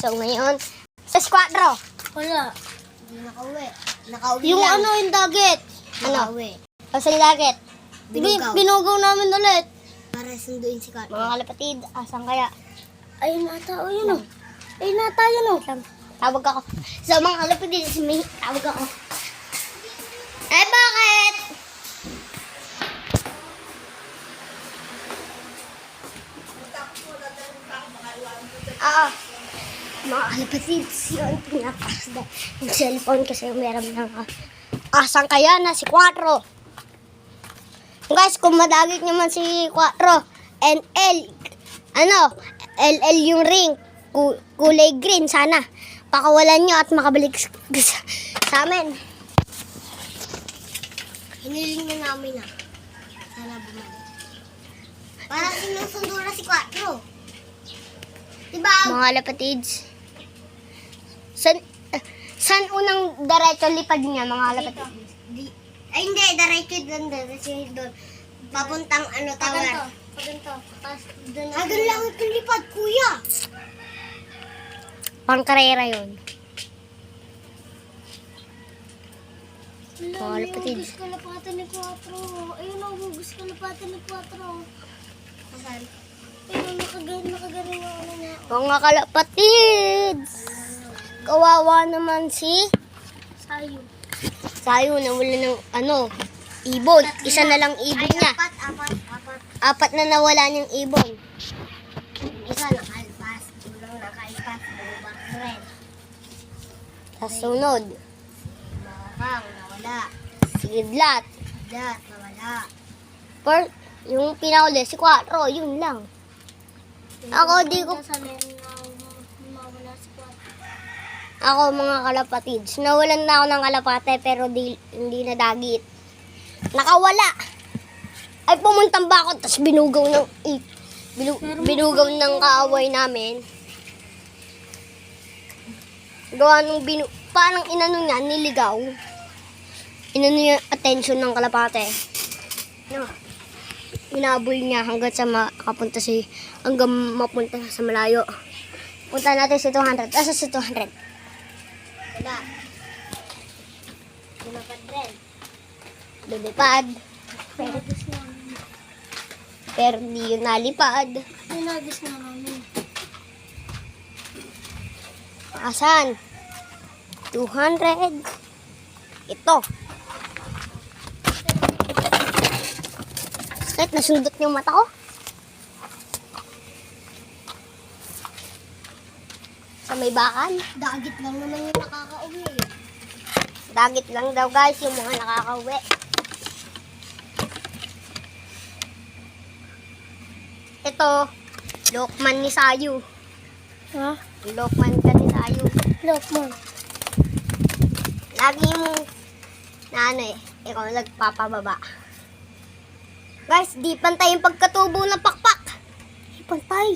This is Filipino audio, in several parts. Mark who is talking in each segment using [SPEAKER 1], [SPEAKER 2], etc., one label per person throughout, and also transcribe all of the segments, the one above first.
[SPEAKER 1] So ngayon, sa squadro.
[SPEAKER 2] Wala.
[SPEAKER 3] Hindi nakauwi. Nakauwi
[SPEAKER 2] Yung
[SPEAKER 3] lang.
[SPEAKER 2] ano, yung dagat.
[SPEAKER 3] Nakauwi.
[SPEAKER 1] O sa dagat.
[SPEAKER 3] Binugaw.
[SPEAKER 2] Binugaw namin ulit.
[SPEAKER 3] Para sunduin si Kat.
[SPEAKER 1] Mga kalapatid, asan kaya?
[SPEAKER 2] Ayun ata, o yun o. Ayun ata, yun o.
[SPEAKER 1] Tawag ako. So mga kalapatid, tawag ako. Eh bakit? Mga kalapatid, yun, pinapas na yung cellphone kasi meron ng asan kaya na si Quattro. Guys, kung madagit naman si Quattro, NL, LL yung ring, kulay green, sana pakawalan nyo at makabalik sa amin.
[SPEAKER 3] Hiniling na namin na. Sana bumalik. Para sinusundo na si Quattro. Diba?
[SPEAKER 1] Mga kalapatids, saan unang diretso lipad niya, mga kalapatids?
[SPEAKER 3] Ay hindi, diretso doon. Doon. Papuntang tower.
[SPEAKER 2] Paganto.
[SPEAKER 3] Doon lang ito lipad, kuya.
[SPEAKER 1] Pangkarera yun.
[SPEAKER 2] Wala,
[SPEAKER 1] Mga
[SPEAKER 2] may
[SPEAKER 1] kapatid.
[SPEAKER 2] hugas kalapatan ni Quattro. Ayun o, hugas kalapatan ni Quattro.
[SPEAKER 3] Saan?
[SPEAKER 2] Ayun, nakagaling yung ano niya.
[SPEAKER 1] Mga kalapatids, kawawa naman si
[SPEAKER 2] Sayo.
[SPEAKER 1] Sayo, nawala ng ibon. Isa na lang ibon niya.
[SPEAKER 3] Apat.
[SPEAKER 1] Apat na nawala niyang ibon.
[SPEAKER 3] Isa nakalpas. Ulang nakalpas. Bumabak rin.
[SPEAKER 1] Sa sunod,
[SPEAKER 3] Bawang, nawala.
[SPEAKER 1] si Gidlat.
[SPEAKER 3] Dat, nawala.
[SPEAKER 1] Yung pinakuli, si Quattro, yun lang. Ako, di ko,
[SPEAKER 2] Sana mawala si Quattro.
[SPEAKER 1] ako mga kalapatids, nawalan na ako ng kalapate pero hindi na dagit. Nakawala. Ay pumuntang bakot, tapos binugaw ng kaaway namin. Gawa nung parang inano niya, niligaw. Inano niya attention ng kalapate. No. Inabol niya hanggang mapunta sa malayo. Punta natin si 200. Asa si 200?
[SPEAKER 3] Wala. Lumapad rin.
[SPEAKER 1] Lumipad.
[SPEAKER 2] Hinagis na namin.
[SPEAKER 1] Pero hindi yun nalipad.
[SPEAKER 2] Hinagis na namin.
[SPEAKER 1] Asan? 200. Ito. Sakit, nasundot yung mata ko. Sa may bakan.
[SPEAKER 3] Dagit lang naman yung nakakauwi.
[SPEAKER 1] Dagit lang daw guys yung mga nakakauwi. Ito, Lokman ni Sayu.
[SPEAKER 2] Ha?
[SPEAKER 1] Lokman ka ni Sayu.
[SPEAKER 2] Look mo.
[SPEAKER 1] Lagi mo ikaw nagpapababa. Guys, di pantay yung pagkatubo ng pakpak. Di pantay.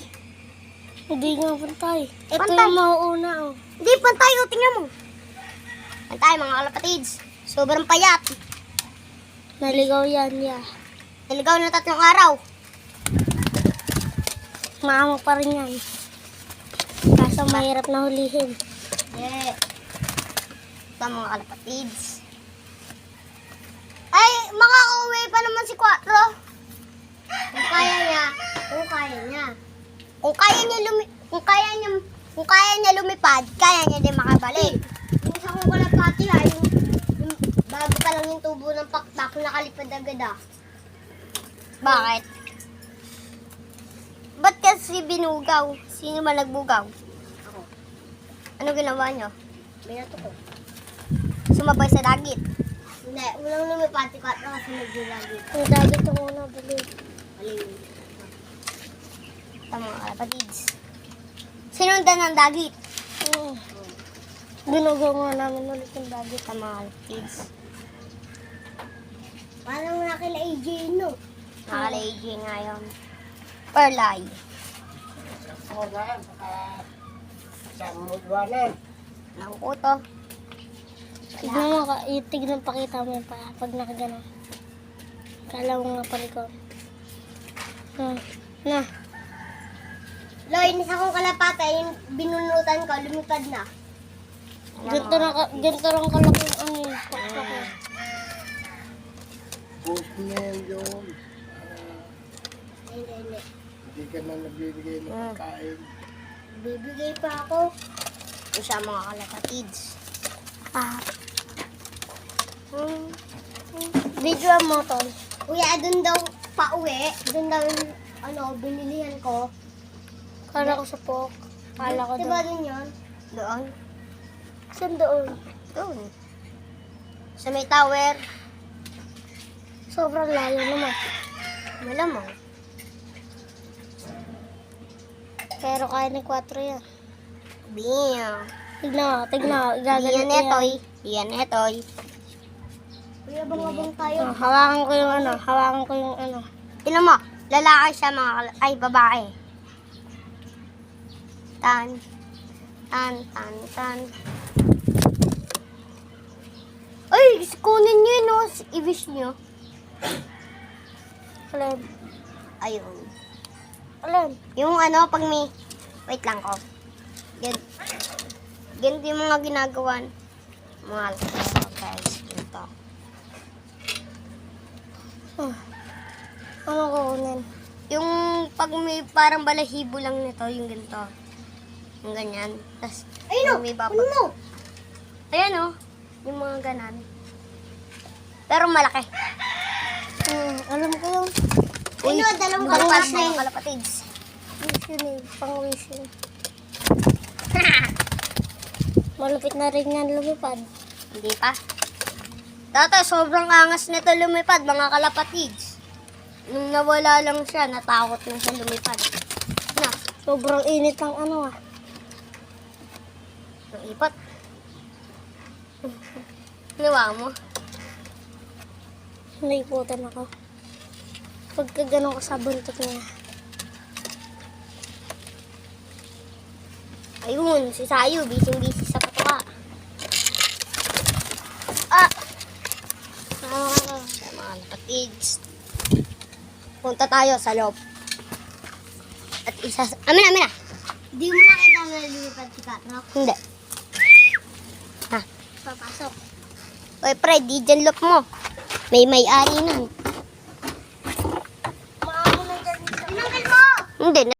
[SPEAKER 2] Hindi nga pantay. Ito
[SPEAKER 1] Pantay.
[SPEAKER 2] yung mauuna oh.
[SPEAKER 1] Di pantay, o tingnan mo. Pantay mga kalapatids. Sobrang payat.
[SPEAKER 2] Naligaw yan, yeah.
[SPEAKER 1] Naligaw na 3 araw.
[SPEAKER 2] Maamang pa rin yan. Kaso mahirap na hulihin.
[SPEAKER 1] Yeah. Ito mga kalapatids. Ay, makakauwi pa naman si Quattro.
[SPEAKER 3] Kung kaya niya. Kung kaya niya.
[SPEAKER 1] Kung kaya niya lumipad, kaya niya din makabalik.
[SPEAKER 3] Yung isa kong kalapati yung bago pa lang yung tubo ng pakpak, nakalipad agad
[SPEAKER 1] Bakit? Ba't kasi binugaw? Sino ba nagbugaw?
[SPEAKER 3] Ako.
[SPEAKER 1] Ano ginawa niyo?
[SPEAKER 3] Binato ko.
[SPEAKER 1] Sumabay sa dagit.
[SPEAKER 3] Hindi, unang lumipad si Quattro kasi nagdulagi.
[SPEAKER 2] Ang dagat yung una, bali.
[SPEAKER 3] Maling.
[SPEAKER 1] Ito mga kalapatids. Sinundan ng dagit.
[SPEAKER 2] Binugaw nga namin ulit yung dagat.
[SPEAKER 1] Ito mga kalapatids.
[SPEAKER 3] Parang nakila AJ, no?
[SPEAKER 1] Nakala-AJ ngayon. Perlay. Lang ko to.
[SPEAKER 2] Tignan mo, tignan pakita mo pa pag nakagano. Kala mo nga palikot. Na.
[SPEAKER 3] Loy, isa kong kalapata, yung binunutan ikaw, lumipad na.
[SPEAKER 2] Ganito lang kalaki yung ano yung pakpak eh.
[SPEAKER 4] Post mo na yan doon.
[SPEAKER 3] Hindi.
[SPEAKER 4] Hindi ka na nagbibigay ng pagkain.
[SPEAKER 3] Bibigay pa ako.
[SPEAKER 1] Ito siya mga kalapatids.
[SPEAKER 2] Video mo to.
[SPEAKER 3] Kuya, dun daw pauwi. Dun daw yung, binilihan ko.
[SPEAKER 2] Kala ko sa pok. Kala ko
[SPEAKER 3] Diba
[SPEAKER 2] doon.
[SPEAKER 3] dun yun?
[SPEAKER 1] Doon.
[SPEAKER 2] Saan doon?
[SPEAKER 1] Doon. Sa may tower.
[SPEAKER 2] Sobrang layo naman.
[SPEAKER 1] Malamang.
[SPEAKER 2] Pero kaya ni 4 yan.
[SPEAKER 1] Bam.
[SPEAKER 2] Tignan mo.
[SPEAKER 1] Iyan
[SPEAKER 2] Igagalit
[SPEAKER 1] etoy. Iyan etoy.
[SPEAKER 3] Kuya, bangabang tayo.
[SPEAKER 2] Hawakan ko yung ano.
[SPEAKER 1] Tignan mo. Lalaki siya ay babae. Tan. Ay, kunin niyo yun, no? I-wish niyo.
[SPEAKER 2] Alin?
[SPEAKER 1] Ayun.
[SPEAKER 2] Alin?
[SPEAKER 1] Yung pag may... Wait lang ko. Ganito yung mga ginagawan. Mga guys, ito.
[SPEAKER 2] Ano kukunin?
[SPEAKER 1] Yung pag may parang balahibo lang nito, yung ganito. Yung ganyan. Tapos,
[SPEAKER 3] Ayun o,
[SPEAKER 1] may
[SPEAKER 3] ano mo?
[SPEAKER 1] Ayan o. Yung mga ganan. Pero malaki.
[SPEAKER 2] Alam ko yung
[SPEAKER 1] Uy,
[SPEAKER 3] dalawang
[SPEAKER 1] kalapatids
[SPEAKER 3] kalapatids.
[SPEAKER 1] na yung kalapatids.
[SPEAKER 2] wish yun eh. Pang wish yun. Malupit na rin yan lumipad.
[SPEAKER 1] Hindi pa. Dati, sobrang angas nito lumipad, mga kalapatids. Nung nawala lang siya, natakot na siya lumipad. Na,
[SPEAKER 2] Sobrang init ang ano ah.
[SPEAKER 1] ang ipot. Niwa mo.
[SPEAKER 2] Naiputan ako. Pagka ganun ko sa buntot niya.
[SPEAKER 1] Ayun, si Sayo, busy-busy sa patuka. Ah! Sa mga kalapatids. Punta tayo sa loob. At Amin na.
[SPEAKER 3] Di mo nakita na lumipad si Katro?
[SPEAKER 1] Hindi. Ha?
[SPEAKER 3] Papasok.
[SPEAKER 1] Oy, pre, di dyan look mo. May-ari nun.
[SPEAKER 3] Maamo na dyan. Tinanggal mo!
[SPEAKER 1] Hindi,